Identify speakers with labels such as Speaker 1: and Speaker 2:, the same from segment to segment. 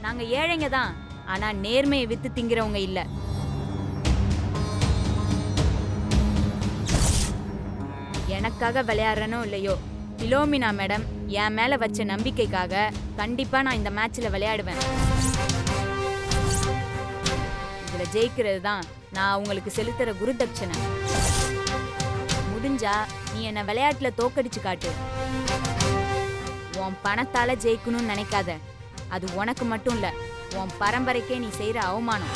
Speaker 1: நாங்க ஏழைங்க தான், ஆனா நேர்மையை வித்து திங்கிறவங்க இல்ல. எனக்காக விளையாடுறனோ இல்லையோ, பிலோமினா மேடம் என் மேல வச்ச நம்பிக்கைக்காக கண்டிப்பா நான் இந்த மேட்ச்ல விளையாடுவேன். இதுல ஜெயிக்கிறது தான் நான் உங்களுக்கு செலுத்துற குருதட்சணை. முடிஞ்சா நீ என்ன விளையாட்டுல தோக்கடிச்சு காட்டு. உன் பணத்தால ஜெயிக்கணும்னு நினைக்காத. அது உனக்கு மட்டும் இல்ல, உன் பரம்பரைக்கே நீ செய்யற அவமானம்.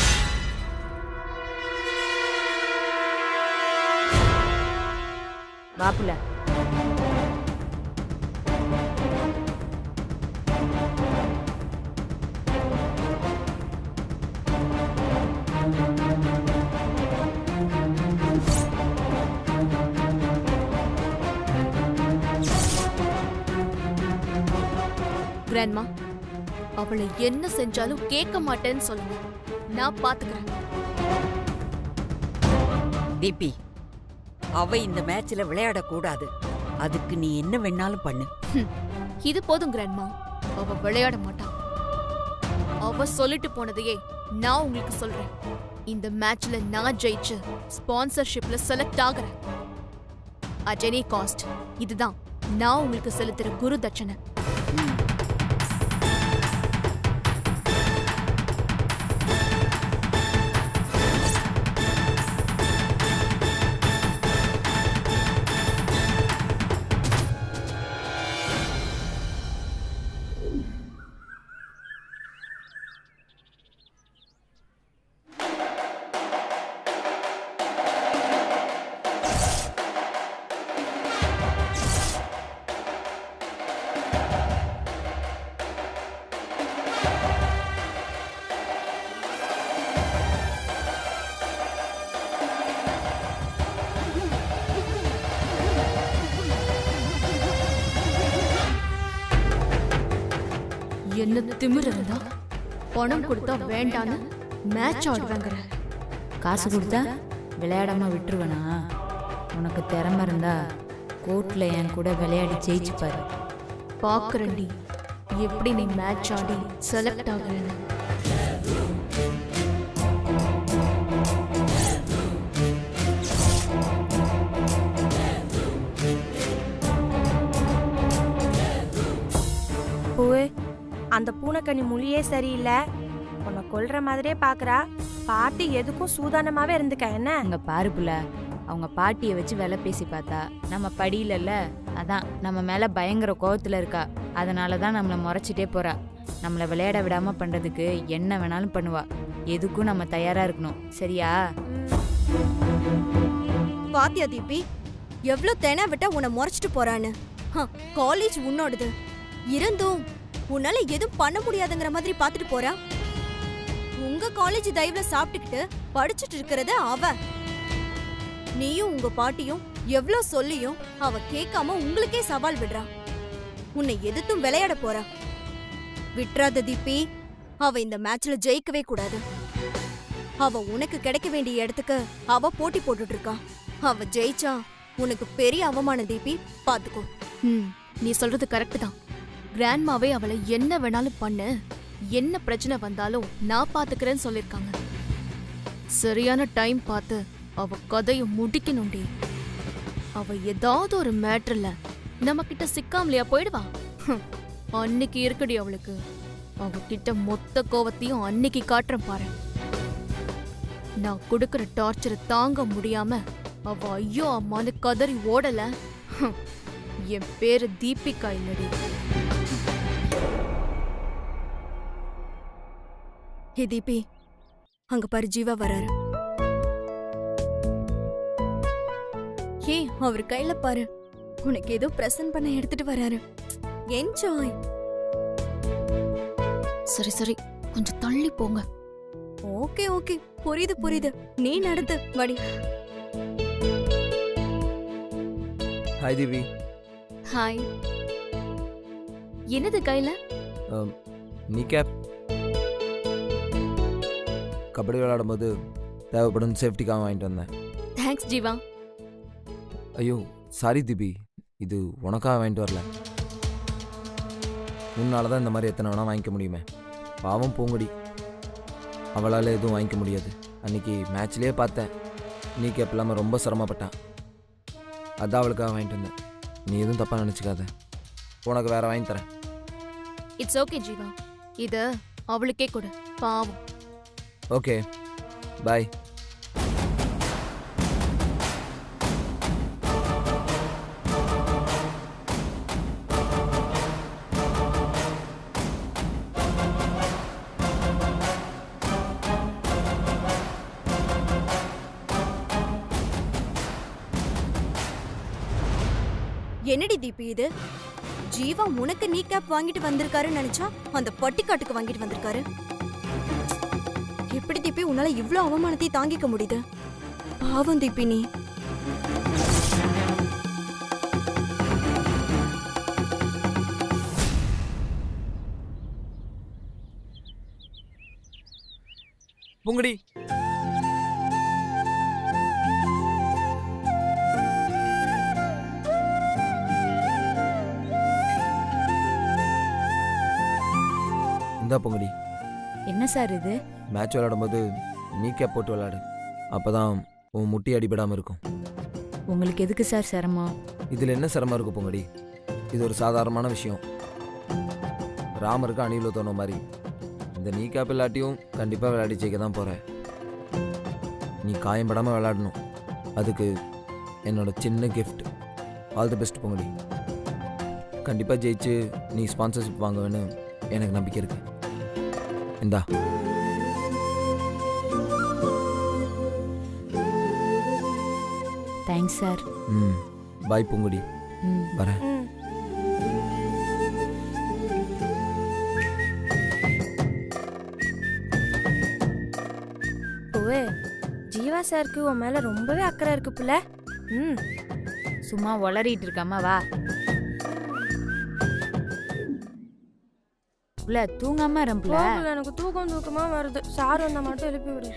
Speaker 1: வாப்புல
Speaker 2: கிராண்ட்மா, அவளை என்ன செஞ்சாலும் கேட்க மாட்டேன்னு சொல்லுங்க. நான் பாத்துக்கிறேன்.
Speaker 3: தீபி, அவ இந்த மேட்ச்ல விளையாடக்கூடாது. அதுக்கு நீ என்ன வேணாலும் பண்ணு.
Speaker 2: இது போதும் கிராண்ட்மா. அவ விளையாட மாட்டா. அவ சொல்லிட்டு போனதையே நான் உங்களுக்கு சொல்றேன். இந்த மேட்ச்ல நான் ஜெயிச்சு ஸ்பான்சர்ஷிப்ல செலக்ட் ஆகுறேன். அட் எனி காஸ்ட் இதுதான் நான் உங்களுக்கு செலுத்துற குரு தட்சணை. என்ன திமிரு இருந்தா பணம் கொடுத்தா வேண்டான்னு மேட்ச் ஆடுவாங்கிற.
Speaker 1: காசு கொடுத்தா விளையாடாம விட்டுருவனா? உனக்கு திறமை இருந்தா கோர்ட்ல என் கூட விளையாடி ஜெயிச்சு பாரு.
Speaker 2: பாக்குறேன்டி எப்படி நீ மேட்ச் ஆடி செலக்ட் ஆகுறேன்னு.
Speaker 4: பூவே, அந்த பூனைக்கனி மொழியே சரியில்லை. உன்னை கொல்ற மாதிரியே பாக்குறா. பாட்டி எதுக்கும் சூதானமாவே இருந்துக்க என்ன?
Speaker 1: அங்க பாரு புள்ள, அவங்க பாட்டியை வச்சு வேலை பேசி பார்த்தா நம்ம படியிலல்ல, அதான் நம்ம மேல பயங்கர கோவத்துல இருக்கா. அதனாலதான் நம்மள முறைச்சிட்டே போறா. நம்மள விளையாட விடாம பண்றதுக்கு என்ன வேணாலும் பண்ணுவா. எதுக்கும் நம்ம தயாரா இருக்கணும், சரியா?
Speaker 5: பாத்தியா தீபி, எவ்வளவு தேனா விட்டா உன்னை முறைச்சிட்டு போறான்னு. காலேஜ் உன்னோடது இருந்தும் உன்னால எதுவும் பண்ண முடியாதுங்கிற மாதிரி பாத்துட்டு போறா. உங்க காலேஜ் தயவுல சாப்பிட்டுக்கிட்டு படிச்சுட்டு இருக்கிறத அவ. நீயும் உங்க பாட்டியும் எவ்வளவு சொல்லியும் அவ கேட்காம உங்களுக்கே சவால் விடுறா. உன்னை எதிர்த்தும் விளையாட போறா. விட்றாத தீபி, அவ இந்த மேட்ச்ல ஜெயிக்கவே கூடாது. அவ உனக்கு கிடைக்க வேண்டிய இடத்துக்கு அவ போட்டி போட்டுட்டு இருக்கா. அவ ஜெயிச்சா உனக்கு பெரிய அவமானம் தீபி, பாத்துக்கோ.
Speaker 2: நீ சொல்றது கரெக்ட் தான். கிராண்ட்மாவே அவளை என்ன வேணாலும் பண்ணு, என்ன பிரச்சனை வந்தாலும் நான் பாத்துக்கிறேன்னு சொல்லிருக்காங்க. சரியான டைம் பார்த்து அவ கதைய முடிக்கணும்டி. அவ ஏதாவது ஒரு மேட்டர்ல நம்ம கிட்ட சிக்காமலையா போயிடுவா. அன்னைக்கு இருக்குடி அவளுக்கு. அவகிட்ட மொத்த கோவத்தையும் அன்னைக்கு காட்டுறேன் பாரு. நான் கொடுக்கற டார்ச்சரை தாங்க முடியாம அவ ஐயோ அம்மான்னு கதறி ஓடல. என் பேரு தீபிகா இல்லடி.
Speaker 5: ஹே தீபி, அங்க பாரு ஜீவா வராரு. ஏ, அவர் கையில பாரு, உனக்கு ஏதோ பிரசன்ட் பண்ண எடுத்துட்டு வராரு. என்ஜாய்.
Speaker 2: சரி சரி, கொஞ்சம் தள்ளி போங்க.
Speaker 5: ஓகே ஓகே, புரியுது புரியுது. நீ நடத்து வடி.
Speaker 6: ஹாய் தீபி.
Speaker 2: ஹாய். என்னது கையில?
Speaker 6: நீ கேப். கபடி விளையாடும்போது தேவைப்படும் சேஃப்டிக்காக வாங்கிட்டு வந்தேன்.
Speaker 2: தேங்க்ஸ் ஜீவா.
Speaker 6: ஐயோ சாரி தீபி, இது உனக்காக வாங்கிட்டு வரல. உன்னால தான் இந்த மாதிரி எத்தனை வேணா வாங்கிக்க முடியுமே. பாவம் பூங்குடி, அவளால் எதுவும் வாங்கிக்க முடியாது. அன்னைக்கு மேட்ச்லேயே பார்த்தேன், நீ கேப் இல்லாமல் ரொம்ப சிரமப்பட்டான். அதான் அவளுக்காக வாங்கிட்டு வந்தேன். நீ எதுவும் தப்பாக நினச்சிக்காத, உனக்கு வேற வாங்கி தரேன்.
Speaker 2: இட்ஸ் ஓகே ஜீவா, இத அவளுக்கே கொடு, பாவம்.
Speaker 6: Okay bye.
Speaker 5: என்னடி தீபி இது? ஜீவா உனக்கு நீ கேப் வாங்கிட்டு வந்திருக்காருன்னு நினைச்சா அந்த பட்டிக்காட்டுக்கு வாங்கிட்டு வந்திருக்காரு. எப்படி தீபி உன்னால இவ்ளோ அவமானத்தை தாங்கிக்க முடியுது? பாவம் தீபி நீ.
Speaker 6: பூங்குடி, இந்தா பூங்குடி.
Speaker 1: என்ன சார் இது?
Speaker 6: மேட்ச் விளையாடும்போது நீ கேப் போட்டு விளையாடு, அப்போ தான் உன் முட்டி அடிபடாமல் இருக்கும்.
Speaker 1: உங்களுக்கு எதுக்கு சார் சிரமம்?
Speaker 6: இதில் என்ன சிரமம் இருக்கு பூங்குடி? இது ஒரு சாதாரணமான விஷயம். ராமருக்கு அணியில் தோணும் மாதிரி இந்த நீ கேப் இல்லாட்டியும் கண்டிப்பாக விளையாடி ஜெயிக்க தான் போகிற. நீ காயம்படாமல் விளையாடணும், அதுக்கு என்னோட சின்ன gift. All the best Poongudi. கண்டிப்பாக ஜெயிச்சு நீ ஸ்பான்சர்ஷிப் வாங்குவேன்னு எனக்கு நம்பிக்கை இருக்கு. இந்தா.
Speaker 1: Thanks sir.
Speaker 6: பாய் பூங்குடி, வரேன்.
Speaker 4: ம். ஓவே, ஜீவா சாருக்கு உன் மேல ரொம்பவே அக்கறை இருக்கு புள்ள. ம்.
Speaker 1: சும்மா உளறிட்டு இருக்காம வா. புள்ள தூங்காம இரும்புல.
Speaker 4: போகல, எனக்கு தூக்கமா வருது. சார் வந்தா மட்டும் எழுப்பி விடு.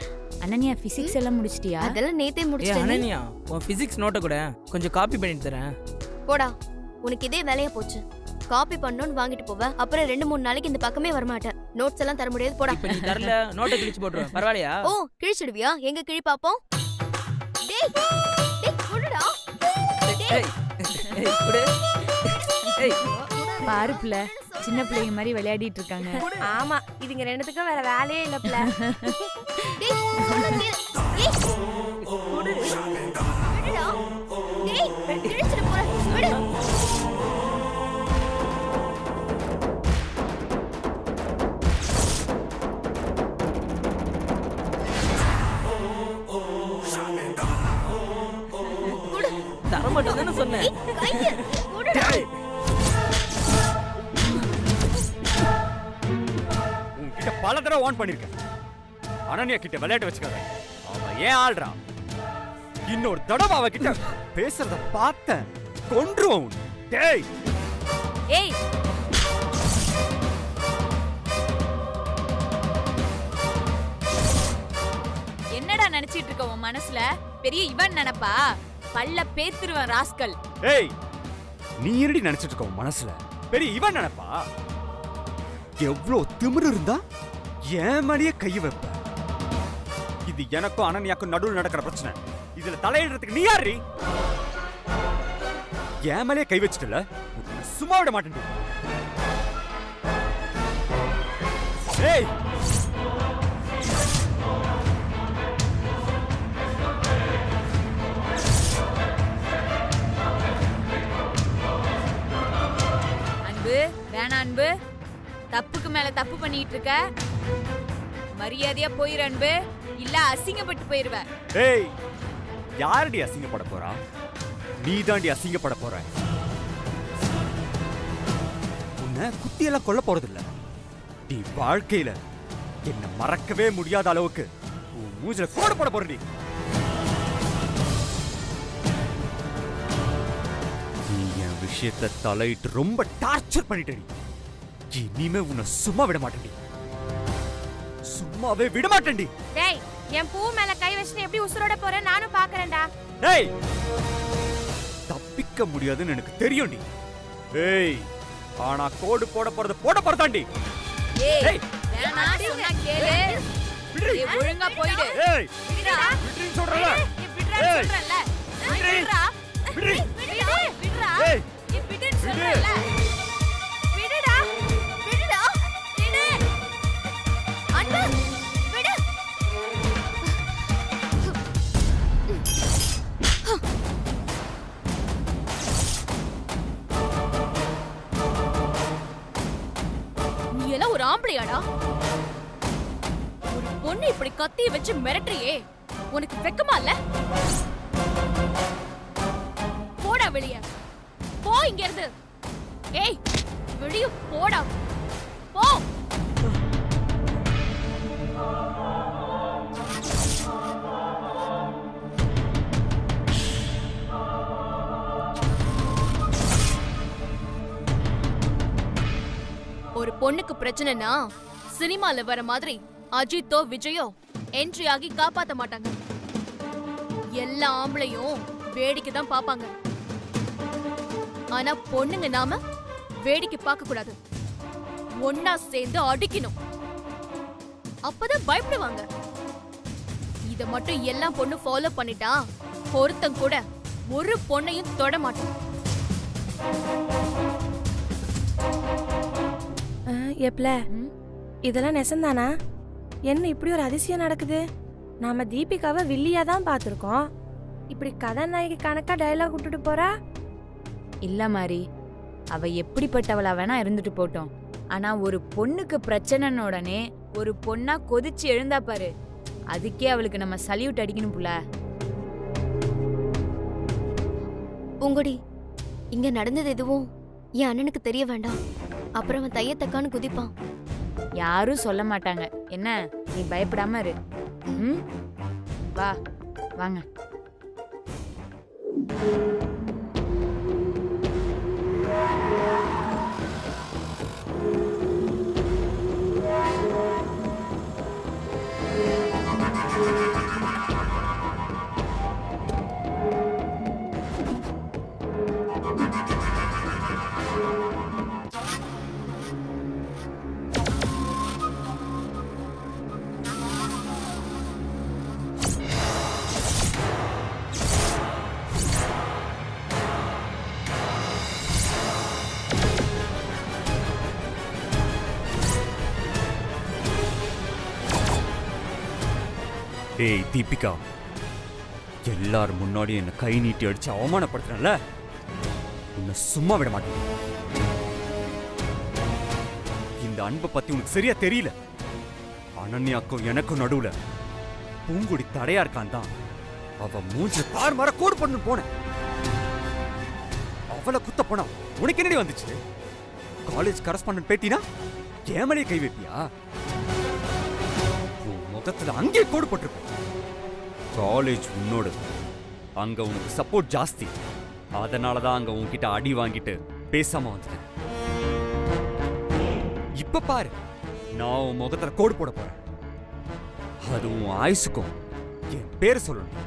Speaker 1: அனன்யா பிசிக்ஸ் எல்லாம் முடிச்சிட்டியா?
Speaker 2: அதெல்லாம் நேத்தே
Speaker 7: ஏ
Speaker 2: முடிச்சிட்டேன்.
Speaker 7: அனன்யா, உன் ஃபிசிக்ஸ் நோட்டை கூட கொஞ்சம் காப்பி பண்ணிட்டு தரேன்.
Speaker 2: போடா, உனக்கு இதே வேலையா போச்சு. காப்பி பண்ணணும்னு வாங்கிட்டு போவ, அப்புறம் 2-3 நாளைக்கு இந்த பக்கமே வரமாட்டேன். நோட்ஸ் எல்லாம் தர முடியாது, போடா.
Speaker 7: இப்ப நீ தரல, நோட்டை கிழிச்சு போட்டுருவேன். பரவாயில்லையா?
Speaker 2: ஓ, கிழிச்சிடுவியா? எங்க கிழி பாப்போம். டேய் டேய் குடுடா.
Speaker 7: ஏய், ஏய், குடு. ஏய்,
Speaker 1: பாரு புள்ள, சின்ன பிள்ளைங்க மாதிரி விளையாடிட்டு இருக்காங்க.
Speaker 4: ஆமா, இதுங்க ரெண்டுத்துக்கும் வேற வேலையே இல்ல புள்ள.
Speaker 2: டேய் சொல்ல கேளு. ஏய் விடுடா. டேய் கிழிச்சிட போற. விடு.
Speaker 7: தர மாட்டேன் தானே சொன்னேன்.
Speaker 2: கைய குடுடா.
Speaker 8: உன்கிட்ட பல தடவை வார்ன் பண்ணிருக்கேன். அனன்யா கிட்ட விளையாட்டு வச்சுக்காத, அவ ஏன் ஆள்றா. இன்னொரு தடவை அவ கிட்ட பேசுறத பார்த்தேன், கொன்றுவோம் உன்னை. டேய்
Speaker 1: ஏய், என்னடா நினைச்சிட்டு இருக்க உன் மனசுல? பெரிய இவன் நினைப்பா? பல்ல பேத்துருவன் ராஸ்கல்.
Speaker 8: ஏய், நீ என்னடி நினைச்சிட்டு இருக்க உன் மனசுல? பெரிய இவன் நினைப்பா? எவ்வளவு திமிரு இருந்தா என் மேலேயே கை வைப்ப. இது எனக்கும் அனன்யாக்கும் நடுவில் நடக்கிற பிரச்சனை. இதுல தலையிடுறதுக்கு நீ யாரு? என் மேலேயே கை வச்சுட்டல, சும்மா விட மாட்டேன். ஏய்,
Speaker 1: அன்பு, வேணா அன்பு, தப்புக்கு மேல தப்பு பண்ணிட்டு இருக்க. மரியாதையா போயிரு அன்பு, இல்ல அசிங்கப்பட்டு போயிருவ.
Speaker 8: ஏய், யாரடி அசிங்கப்பட போறா? நீ தாண்டி அசிங்கப்பட போற. உன்னை குத்தியெல்லாம் கொல்ல போறது இல்ல. நீ வாழ்க்கையில என்ன மறக்கவே முடியாத அளவுக்கு உன் மூஞ்சில கோடு போட போறடி. நீ என் விஷயத்தை தலையிட்டு ரொம்ப டார்ச்சர் பண்ணிட்டடி. இனிமே உன்னை சும்மா விட மாட்டேன்டி, சும்மாவே விட மாட்டேன்டி.
Speaker 4: டேய், என் பூ மேல கை வச்சுட்டு எப்படி உசுரோட போற நானும் பாக்குறேன்டா.
Speaker 8: டேய், தப்பிக்க முடியாதுன்னு எனக்கு தெரியும்டி. ஏய், ஆனா கோடு போட போறதாண்டி.
Speaker 1: ஏய்,
Speaker 8: ஏய்,
Speaker 1: வேணாம் சொன்னா கேளு. ஏய், ஒழுங்கா போயிடு.
Speaker 8: ஏய்
Speaker 1: விடுடா.
Speaker 8: விடுன்னு சொல்றல
Speaker 1: விடுடா
Speaker 8: ஏய்.
Speaker 1: சொல்றேன்ல.
Speaker 8: விடு.
Speaker 1: விடுடா.
Speaker 8: விடு.
Speaker 1: விடுடா.
Speaker 8: ஏய்
Speaker 1: விடுன்னு
Speaker 8: விடு.
Speaker 1: சொல்றேன்ல. விடுடா.
Speaker 2: விடுடா விடு அன்பு விடு நீ எல்லாம் ஒரு ஆம்பளையாடா? ஒரு பொண்ணு இப்படி கத்திய வச்சு மிரட்டுறியே, உனக்கு வெக்கமா இல்ல? போடா வெளிய, போ இங்க இருந்து. ஏய் வெளிய போடா, போ. ஒரு பொண்ணுக்கு பிரச்சனைனா சினிமால வர மாதிரி அஜித்தோ விஜயோ என்ட்ரி ஆகி காப்பாத்த மாட்டாங்க. எல்லா ஆம்பளையும் வேடிக்கை தான் பாப்பாங்க. ஆனா பொண்ணுங்க நாம வேடிக்கை பார்க்க கூடாது, ஒன்னா சேர்ந்து அடிக்கணும். அப்பதான் பயப்படுவாங்க. இத மட்டும் எல்லா பொண்ணு ஃபாலோ பண்ணிட்டா ஒருத்தன் கூட ஒரு பொண்ணையும் தொட மாட்டான்.
Speaker 4: எப்பல
Speaker 1: ம்?
Speaker 4: இதெல்லாம் நெசந்தானா? என்ன இப்படி ஒரு அதிசயம் நடக்குது? நாம தீபிகாவை வில்லியா தான் பார்த்துருக்கோம். இப்படி கதாநாயகி கணக்கா டயலாக் விட்டுட்டு போறா.
Speaker 1: இல்ல மாதிரி அவ எப்படிப்பட்டவளா வேணா இருந்துட்டு போட்டோம். ஆனா ஒரு பொண்ணுக்கு பிரச்சனைன உடனே ஒரு பொண்ணா கொதிச்சு எழுந்தா பாரு, அதுக்கே அவளுக்கு நம்ம சல்யூட் அடிக்கணும் புள்ள.
Speaker 2: பூங்கொடி, இங்க நடந்தது எதுவும் என் அண்ணனுக்கு தெரிய வேண்டாம். அப்புறம் அவன் தையத்தக்கான்னு குதிப்பான்.
Speaker 1: யாரும் சொல்ல மாட்டாங்க. என்ன, நீ பயப்படாம இரு. ம், வா வாங்க.
Speaker 8: ஏய் தீபிகா, எல்லாரும் முன்னாடி என்ன கை நீட்டி அடிச்சு அவமானப்படுத்துறல, உன்னை சும்மா விட மாட்டேன். இந்த அன்பை பத்தி உனக்கு சரியா தெரியல. அனன்யாக்கும் எனக்கும் நடுவுல பூங்குடி தடையா இருக்கான் தான் அவ மூஞ்சி பார் மர கோடு பண்ணு போன. அவளை குத்த போனா உனக்கு என்னடி வந்துச்சு? காலேஜ் கரஸ்பாண்டன்ட் பேட்டினா கேமலே கை வைப்பியா? முகத்துல அங்கே கோடு போட்டிருப்ப. காலேஜ் உன்னோடு, அங்க உனக்கு சப்போர்ட் ஜாஸ்தி. அதனாலதான் அங்க உன்கிட்ட அடி வாங்கிட்டு பேசாம வந்துட்டேன். இப்ப பாரு, நான் உன் முகத்துல கோடு போட போறேன். அது உன் ஆயுசுக்கும் என் பேர் சொல்லணும்.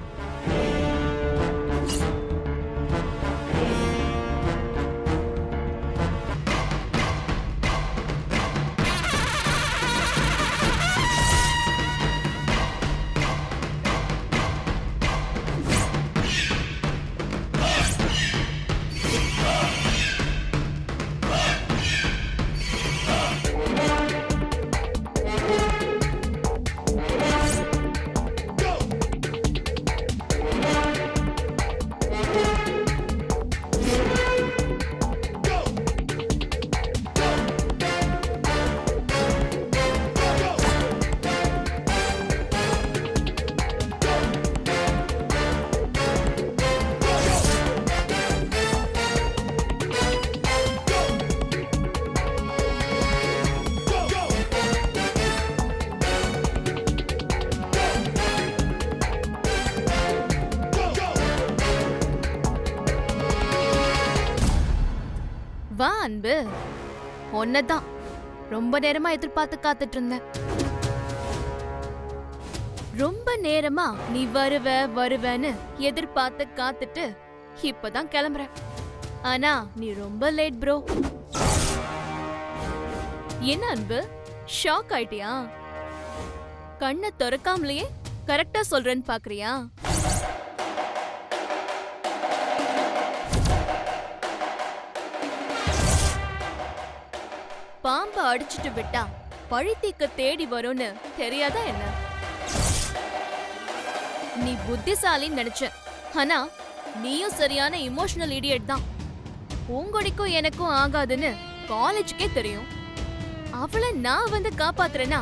Speaker 2: வா அன்பு, ஒன்னதான் ரொம்ப நேரமா எதிர்பார்த்து காத்துட்டு இருந்தேன். ரொம்ப நேரமா நீ வருவ வருவேன்னு எதிர்பார்த்து காத்துட்டு இப்பதான் கிளம்புற. ஆனா நீ ரொம்ப லேட் ப்ரோ. என்ன அன்பு, ஷாக் ஆயிட்டியா? கண்ணை திறக்காமலேயே கரெக்டா சொல்றேன்னு பாக்குறியா? பாம்பை அடிச்சிட்டு விட்டா பழி தீக்க தேடி வரும்னு தெரியாதா என்ன? நீ புத்திசாலின்னு நினைச்ச, ஆனா நீயும் சரியான இமோஷனல் இடியட் தான். பூங்கொடிக்கும் எனக்கும் ஆகாதுன்னு காலேஜுக்கே தெரியும். அவளை நான் வந்து காப்பாத்துறேன்னா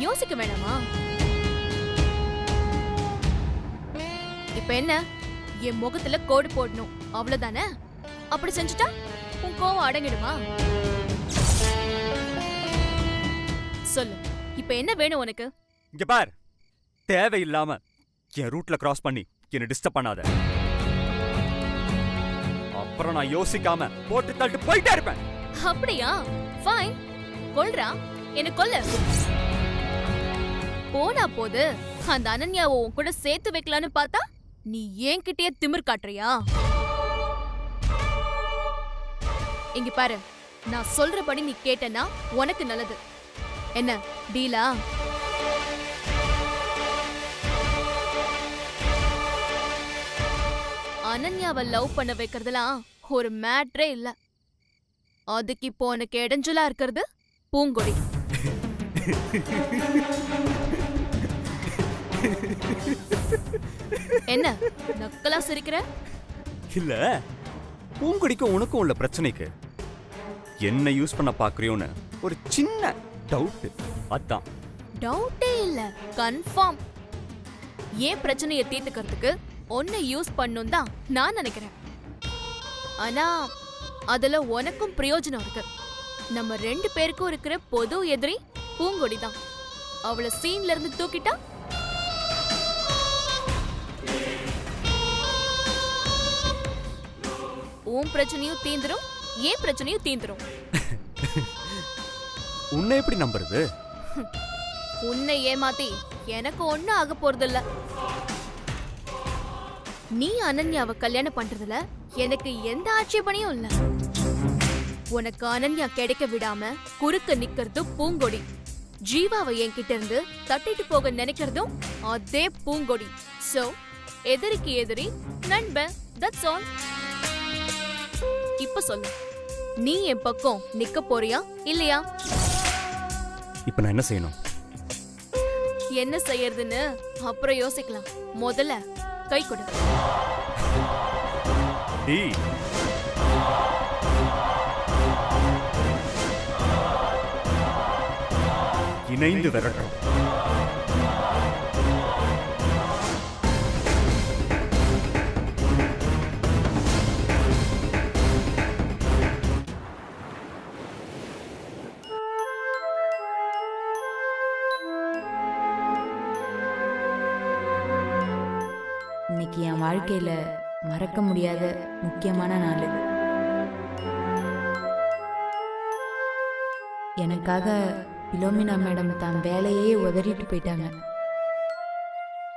Speaker 2: யோசிக்க வேணாமா? இப்ப என்ன, என் முகத்துல கோடு போடணும் அவ்வளவுதானே? அப்படி செஞ்சுட்டா உன் கோவம் அடங்கிடுமா? சொல்லு, இப்ப என்ன வேணும் உனக்கு?
Speaker 8: இங்க பார், தேவையில்லாம என் ரூட்ல கிராஸ் பண்ணி என்ன டிஸ்டர்ப் பண்ணாத. அப்புறம் நான் யோசிக்காம போட்டு தள்ளிட்டு போயிட்டே இருப்பேன்.
Speaker 2: அப்படியா? ஃபைன், கொல்றா, என்ன கொல்லு. போனா போது அந்த அனன்யாவை உன் கூட சேர்த்து வைக்கலான்னு பார்த்தா நீ என்கிட்டயே திமிர் காட்டுறியா? இங்க பாரு, நான் சொல்றபடி நீ கேட்டனா உனக்கு நல்லது. என்ன டீலா? அனன்யாவை லவ் பண்ண வைக்கிறதுலாம் ஒரு மேட்ரே இல்ல. அதுக்கு இப்போ உனக்கு இடைஞ்சலா இருக்கிறது பூங்கொடி. என்ன நக்கலா சிரிக்கிற?
Speaker 8: இல்ல, பூங்கொடிக்கும் உனக்கும் உள்ள பிரச்சனைக்கு என்ன யூஸ் பண்ண பாக்குறியோன்னு ஒரு சின்ன டவுட். அதான்.
Speaker 2: டவுட்டே இல்ல, கன்ஃபார்ம். ஏன் பிரச்சனையை தீர்த்துக்கிறதுக்கு ஒன்னை யூஸ் பண்ணும் தான் நான் நினைக்கிறேன். ஆனா அதுல உனக்கும் பிரயோஜனம் இருக்கு. நம்ம 2 பேருக்கும் இருக்கிற பொது எதிரி பூங்கொடி தான். அவளை சீன்ல இருந்து தூக்கிட்டா உன் பிரச்சனையும் தீந்துரும், ஏன் பிரச்சனையும் தீந்துரும்.
Speaker 8: உன்னை எப்படி நம்புறது?
Speaker 2: உன்னை ஏமாத்தி எனக்கு ஒண்ணும் ஆக போறதில்ல. நீ அனன்யாவை கல்யாணம் பண்றதுல எனக்கு எந்த ஆட்சேபனையும் இல்ல. உனக்கு அனன்யா கிடைக்க விடாம குறுக்க நிக்கிறது பூங்கொடி. ஜீவாவை என்கிட்ட இருந்து தட்டிட்டு போக நினைக்கிறதும் அதே பூங்கொடி. சோ எதிரிக்கு எதிரி நண்பன், தட்ஸ் ஆல். இப்ப சொல்லு, நீ என் பக்கம் நிக்க போறியா இல்லையா?
Speaker 8: இப்ப நான் என்ன செய்யணும்?
Speaker 2: என்ன செய்யறதுன்னு அப்புறம் யோசிக்கலாம். முதல்ல கை கொடு.
Speaker 8: டேய், இணைந்து விரட்டும்.
Speaker 1: இன்னைக்கு என் வாழ்க்கையில மறக்க முடியாத முக்கியமான நாள். எனக்காக பிலோமினா மேடம் தான் வேலையே உதறிட்டு போயிட்டாங்க.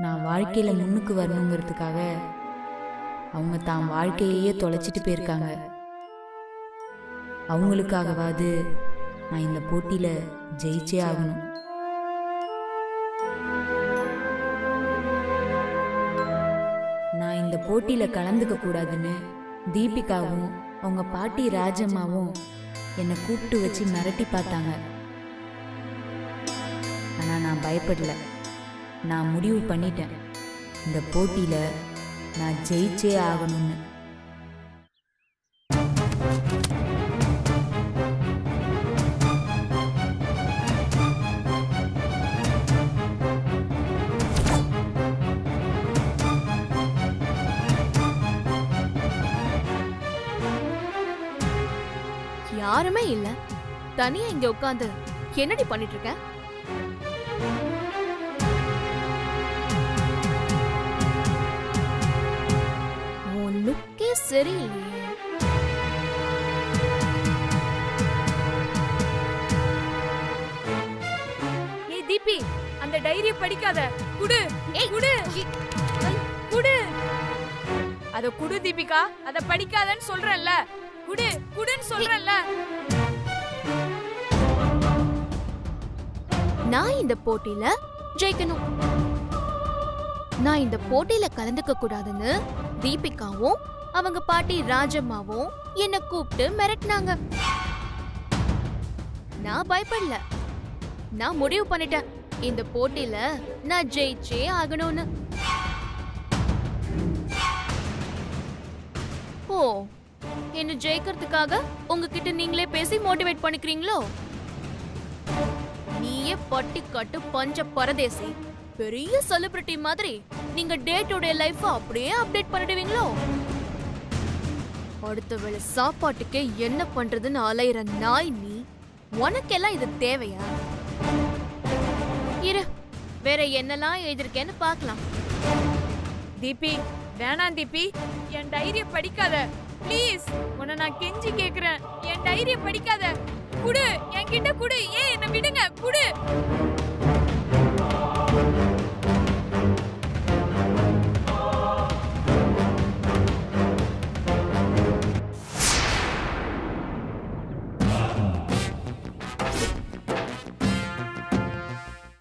Speaker 1: நான் வாழ்க்கையில முன்னுக்கு வரணுங்கிறதுக்காக அவங்க தான் வாழ்க்கையே தொலைச்சிட்டு போயிருக்காங்க. அவங்களுக்காகவாது நான் இந்த போட்டியில ஜெயிச்சே ஆகணும். நான் இந்த போட்டியில கலந்துக்க கூடாதுன்னு தீபிகாவும் அவங்க பாட்டி ராஜம்மாவும் என்னை கூப்பிட்டு வச்சு மிரட்டி பார்த்தாங்க. ஆனா நான் பயப்படல. நான் முடிவு பண்ணிட்டேன், இந்த போட்டியில நான் ஜெயிச்சே ஆகணும்னு.
Speaker 2: யாருமே இல்ல, தனியா இங்க உட்கார்ந்து என்னடி பண்ணிட்டு இருக்க? உன் லுக்கே சரியில்லையே.
Speaker 4: ஏய் தீபி, அந்த டைரியை படிக்காத. குடு. ஏய் குடு. குடு. அத குடு தீபிகா, அத படிக்காதன்னு சொல்றேன்ல. குடு, குடுன்னு சொல்றேன்ல.
Speaker 2: நான் இந்த போட்டியில ஜெயிக்கணும். நான் இந்த போட்டியில கலந்துக்க கூடாதுன்னு தீபிகாவும் அவங்க பாட்டி ராஜம்மாவும் என்ன கூப்பிட்டு மிரட்டினாங்க. நான் பயப்படல. நான் முடிவு பண்ணிட்டேன், இந்த போட்டியில நான் ஜெயிச்சே ஆகணும்னு. ஓ, என்ன ஜெயிக்கிறதுக்காக உங்ககிட்ட நீங்களே பேசி மோட்டிவேட் பண்ணிக்கிறீங்களோ? நீயே பட்டி கட்டு பஞ்ச பரதேசி பெரிய செலிபிரிட்டி மாதிரி நீங்க டே டு டே லைஃப் அப்படியே அப்டேட் பண்ணிடுவீங்களோ? அடுத்த வேளை சாப்பாட்டுக்கு என்ன பண்றதுன்னு அலையிற நாய் நீ. உனக்கெல்லாம் இது தேவையா? இரு, வேற என்னெல்லாம் எழுதிருக்கேன்னு பார்க்கலாம்.
Speaker 1: தீபி, வேணாம் தீபி, என் டைரிய படிக்காத ப்ளீஸ். உன்னை நான் கெஞ்சி கேக்குறேன், என் டைரிய படிக்காத. குடு, என்கிட்ட குடு. ஏன் என்ன விடுங்க, குடு.